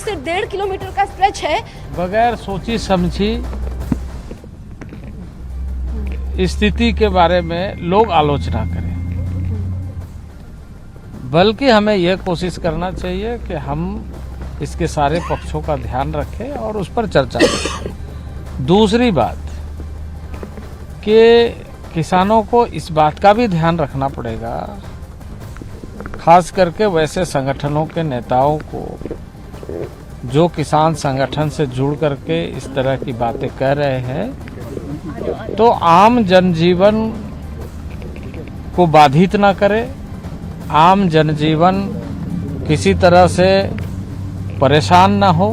से 1.5 किलोमीटर का स्ट्रेच है। बगैर सोची समझी स्थिति के बारे में लोग आलोचना करें, बल्कि हमें यह कोशिश करना चाहिए कि हम इसके सारे पक्षों का ध्यान रखें और उस पर चर्चा करें। दूसरी बात कि किसानों को इस बात का भी ध्यान रखना पड़ेगा, खास करके वैसे संगठनों के नेताओं को जो किसान संगठन से जुड़ करके इस तरह की बातें कर रहे हैं, तो आम जनजीवन को बाधित ना करे, आम जनजीवन किसी तरह से परेशान ना हो।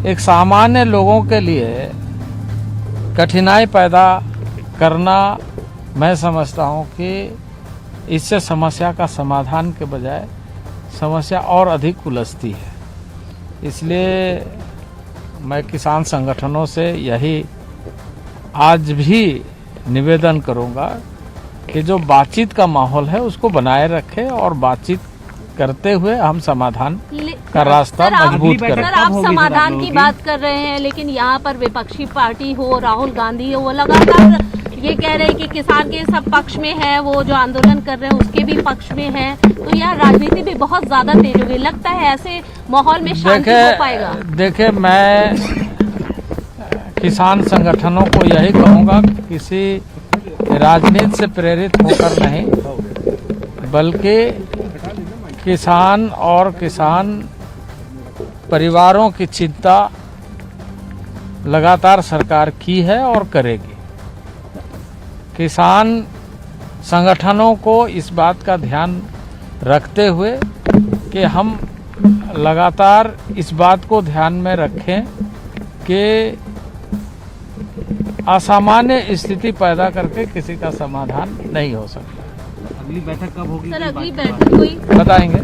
एक सामान्य लोगों के लिए कठिनाई पैदा करना, मैं समझता हूँ कि इससे समस्या का समाधान के बजाय समस्या और अधिक उलझती है। इसलिए मैं किसान संगठनों से यही आज भी निवेदन करूँगा कि जो बातचीत का माहौल है उसको बनाए रखें और बातचीत करते हुए हम समाधान का रास्ता मजबूत करें। सर, आप समाधान की बात कर रहे हैं, लेकिन यहाँ पर विपक्षी पार्टी हो, राहुल गांधी हो, वो लगातार ये कह रहे हैं कि किसान के सब पक्ष में है, वो जो आंदोलन कर रहे हैं उसके भी पक्ष में है, तो यहाँ राजनीति भी बहुत ज्यादा तेज हो गई। लगता है ऐसे माहौल में शांति हो पाएगा? देखिए, मैं किसान संगठनों को यही कहूँगा कि किसी राजनीति से प्रेरित होकर नहीं, बल्कि किसान और किसान परिवारों की चिंता लगातार सरकार की है और करेगी। किसान संगठनों को इस बात का ध्यान रखते हुए कि हम लगातार इस बात को ध्यान में रखें कि असामान्य स्थिति पैदा करके किसी का समाधान नहीं हो सकता। अगली बैठक कब होगी? सर, अगली बैठक कोई बताएंगे।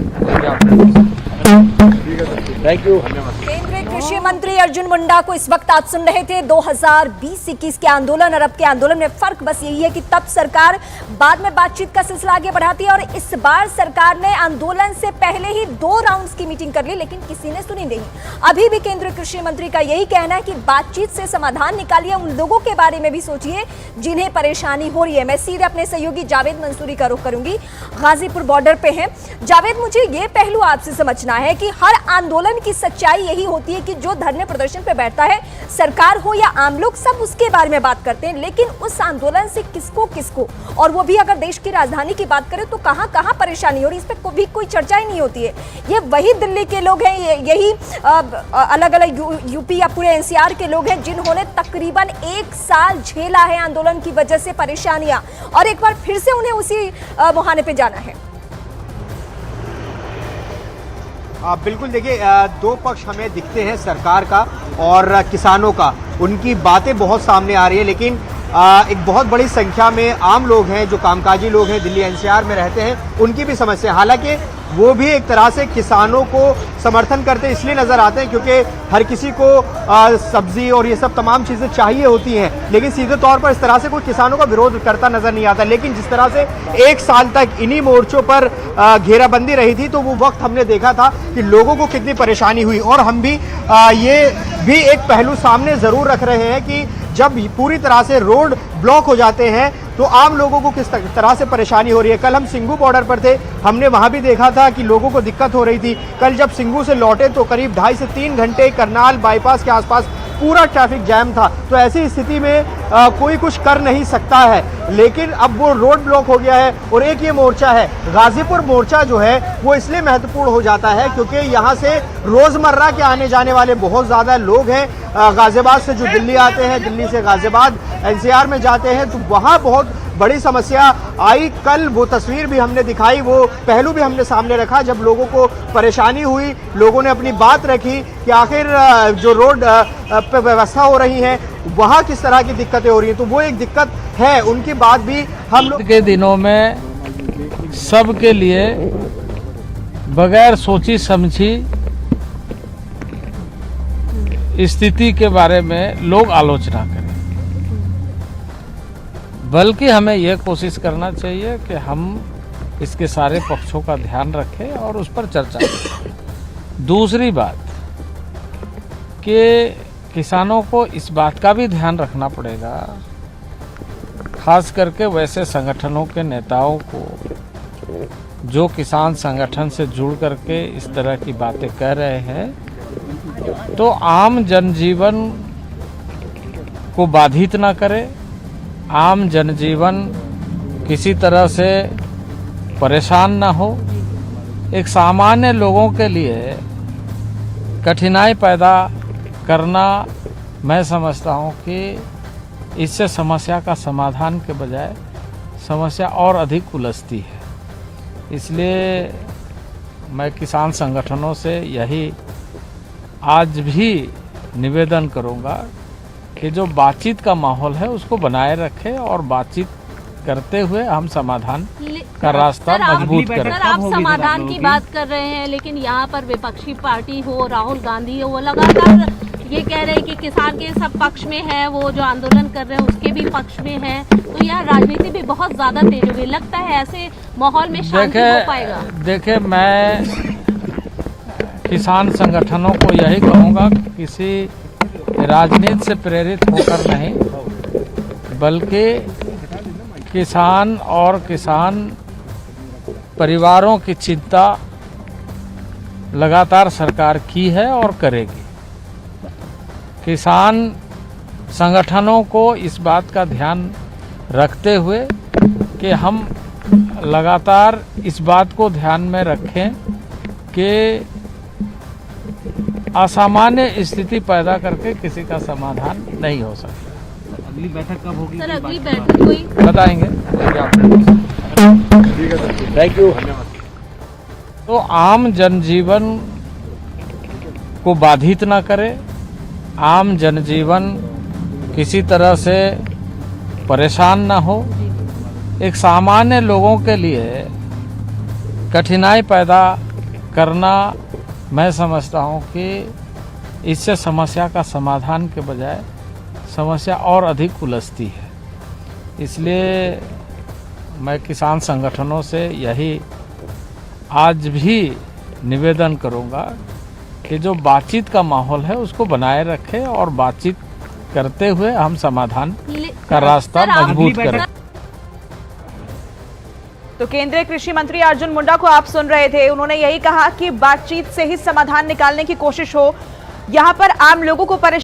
Thank you. केंद्रीय कृषि मंत्री अर्जुन मुंडा को इस वक्त आप सुन रहे थे। 2020-21 के आंदोलन और अब के आंदोलन में फर्क बस यही है कि तब सरकार बाद में बातचीत का सिलसिला आगे बढ़ाती है और इस बार सरकार ने आंदोलन से पहले ही 2 राउंड्स की मीटिंग कर ली, लेकिन किसी ने सुनी नहीं। अभी भी केंद्रीय कृषि मंत्री का यही कहना है कि बातचीत से समाधान निकालिए, उन लोगों के बारे में भी सोचिए जिन्हें परेशानी हो रही है। मैं सीधे अपने सहयोगी जावेद मंसूरी का रुख करूंगी, गाजीपुर बॉर्डर पे हैं। जावेद, मुझे ये पहलू आपसे समझना है कि हर आंदोलन की सच्चाई यही होती है कि जो धरने प्रदर्शन पे बैठता है, सरकार हो या आम लोग, सब उसके बारे में बात करते हैं, लेकिन उस आंदोलन से किसको और वो भी अगर देश की राजधानी की बात करें तो कहां परेशानी हो रही है, इस पे भी कोई चर्चा ही नहीं होती है। ये वही दिल्ली के लोग हैं, यही अलग अलग यूपी या पूरे एनसीआर के लोग हैं जिन्होंने तकरीबन 1 साल झेला है आंदोलन की वजह से परेशानियां, और एक बार फिर से उन्हें उसी मुहाने पे जाना है। बिल्कुल, देखिए, 2 पक्ष हमें दिखते हैं, सरकार का और किसानों का। उनकी बातें बहुत सामने आ रही है, लेकिन एक बहुत बड़ी संख्या में आम लोग हैं, जो कामकाजी लोग हैं, दिल्ली एनसीआर में रहते हैं, उनकी भी समस्या। हालांकि वो भी एक तरह से किसानों को समर्थन करते इसलिए नजर आते हैं क्योंकि हर किसी को सब्जी और ये सब तमाम चीज़ें चाहिए होती हैं, लेकिन सीधे तौर पर इस तरह से कोई किसानों का विरोध करता नजर नहीं आता। लेकिन जिस तरह से 1 साल तक इन्हीं मोर्चों पर घेराबंदी रही थी, तो वो वक्त हमने देखा था कि लोगों को कितनी परेशानी हुई। और हम भी ये भी एक पहलू सामने ज़रूर रख रहे हैं कि जब पूरी तरह से रोड ब्लॉक हो जाते हैं तो आम लोगों को किस तरह से परेशानी हो रही है। कल हम सिंघू बॉर्डर पर थे, हमने वहां भी देखा था कि लोगों को दिक्कत हो रही थी। कल जब सिंघू से लौटे तो करीब 2.5 से 3 घंटे करनाल बाईपास के आसपास पूरा ट्रैफिक जैम था। तो ऐसी स्थिति में कोई कुछ कर नहीं सकता है, लेकिन अब वो रोड ब्लॉक हो गया है। और एक ये मोर्चा है, गाजीपुर मोर्चा जो है वो इसलिए महत्वपूर्ण हो जाता है क्योंकि यहाँ से रोजमर्रा के आने जाने वाले बहुत ज़्यादा लोग हैं। गाजियाबाद से जो दिल्ली आते हैं, दिल्ली से गाजियाबाद एनसीआर में जाते हैं, तो वहाँ बहुत बड़ी समस्या आई। कल वो तस्वीर भी हमने दिखाई, वो पहलू भी हमने सामने रखा जब लोगों को परेशानी हुई, लोगों ने अपनी बात रखी कि आखिर जो रोड पे व्यवस्था हो रही है वहाँ किस तरह की दिक्कतें हो रही हैं। तो वो एक दिक्कत है, उनकी बात भी हम लोग के दिनों में सबके लिए बगैर सोची समझी स्थिति के बारे में लोग आलोचना करें, बल्कि हमें यह कोशिश करना चाहिए कि हम इसके सारे पक्षों का ध्यान रखें और उस पर चर्चा करें। दूसरी बात कि किसानों को इस बात का भी ध्यान रखना पड़ेगा, खास करके वैसे संगठनों के नेताओं को जो किसान संगठन से जुड़ करके इस तरह की बातें कह रहे हैं, तो आम जनजीवन को बाधित ना करे, आम जनजीवन किसी तरह से परेशान ना हो। एक सामान्य लोगों के लिए कठिनाई पैदा करना, मैं समझता हूँ कि इससे समस्या का समाधान के बजाय समस्या और अधिक उलझती है। इसलिए मैं किसान संगठनों से यही आज भी निवेदन करूँगा कि जो बातचीत का माहौल है उसको बनाए रखें और बातचीत करते हुए हम समाधान का रास्ता मजबूत करें। सर, आप समाधान की बात कर रहे हैं, लेकिन यहाँ पर विपक्षी पार्टी हो, राहुल गांधी हो, वो लगातार ये कह रहे हैं कि किसान के सब पक्ष में है, वो जो आंदोलन कर रहे हैं उसके भी पक्ष में है। तो यह राजनीति भी बहुत ज्यादा तेज हो गई, लगता है ऐसे माहौल में शांति हो पाएगा? देखिए, मैं किसान संगठनों को यही कहूँगा, किसी राजनीति से प्रेरित होकर नहीं, बल्कि किसान और किसान परिवारों की चिंता लगातार सरकार की है और करेगी। किसान संगठनों को इस बात का ध्यान रखते हुए कि हम लगातार इस बात को ध्यान में रखें कि असामान्य स्थिति पैदा करके किसी का समाधान नहीं हो सकता। अगली बैठक कब होगी? सर, अगली बैठक कोई बताएंगे। Thank you. तो आम जनजीवन को बाधित ना करे, आम जनजीवन किसी तरह से परेशान ना हो। एक सामान्य लोगों के लिए कठिनाई पैदा करना, मैं समझता हूँ कि इससे समस्या का समाधान के बजाय समस्या और अधिक उलझती है। इसलिए मैं किसान संगठनों से यही आज भी निवेदन करूँगा कि जो बातचीत का माहौल है उसको बनाए रखें और बातचीत करते हुए हम समाधान का रास्ता मजबूत करें। तो केंद्रीय कृषि मंत्री अर्जुन मुंडा को आप सुन रहे थे, उन्होंने यही कहा कि बातचीत से ही समाधान निकालने की कोशिश हो। यहाँ पर आम लोगों को परेशान